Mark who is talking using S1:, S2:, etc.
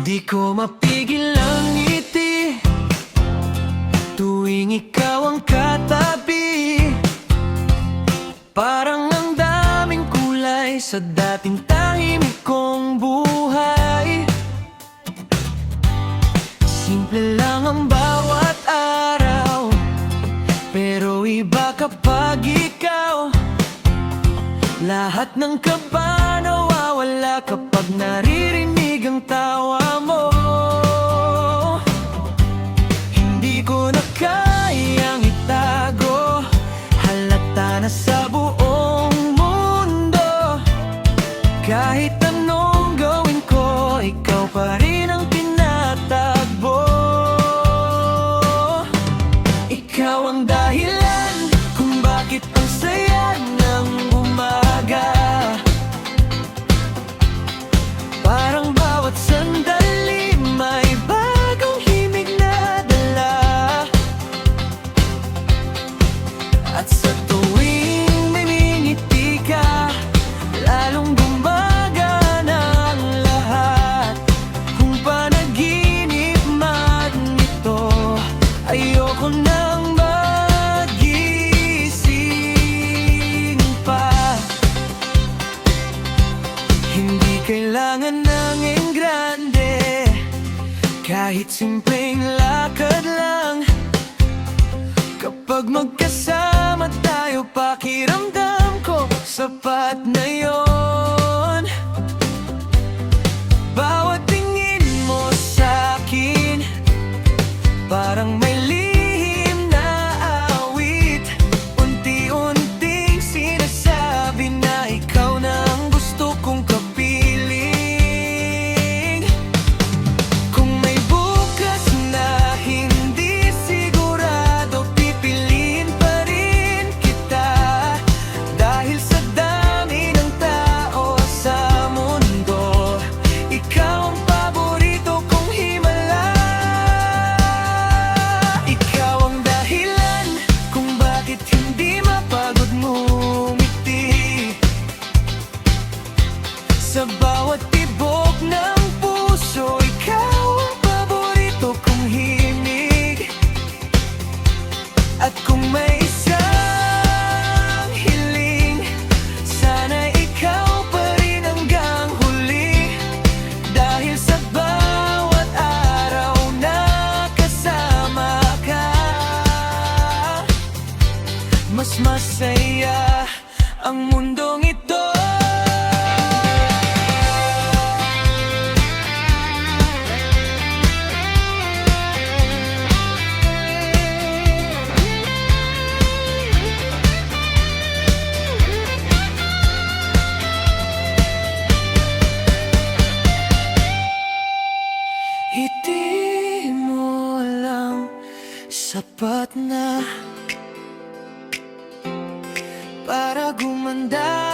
S1: Di ko mapigil ang ngiti tuwing ikaw ang katabi. Parang ang daming kulay sa dating tahimik kong buhay. Simple lang ang bawat araw, pero iba kapag ikaw. Lahat ng kaba nawawala kapag naririnig ang tawa mo. Hindi ko na kayang itago, halata na sa buong mundo. Kahit anong gawin ko, ikaw pa rin ang tinatagbo. Ikaw ang dahilan kung bakit ang saya ng umaga. Parang bawat sandali may bagong himig na dala. At sa tuwing mimingiti ka, lalong gumagana ang lahat. Kung panaginip man ito, ayoko nang magising pa. Hindi kailangan ng engrande, kahit simpleng lakad lang. Kapag magkasama tayo, pakiramdam ko sapat na yon. Bawat tingin mo sa'kin, parang may lihim na awit. Unti-unting sinasabi na ikaw na ang gusto kong kapiling. Kung may bukas na hindi sigurado, pipiliin pa rin kita. Dahil sa dami ng tao sa mundo, ikaw ang paborito kong himala. Ikaw ang dahilan kung bakit hindi mapagod ngumiti. Sa bawat tibok ng puso, ikaw ang paborito kong himig. At kung may isang hiling, sana ikaw pa rin hanggang huli. Dahil sa bawat araw na kasama ka, mas masaya ang mundong ito. Hindi mo alam, sapat na para gumanda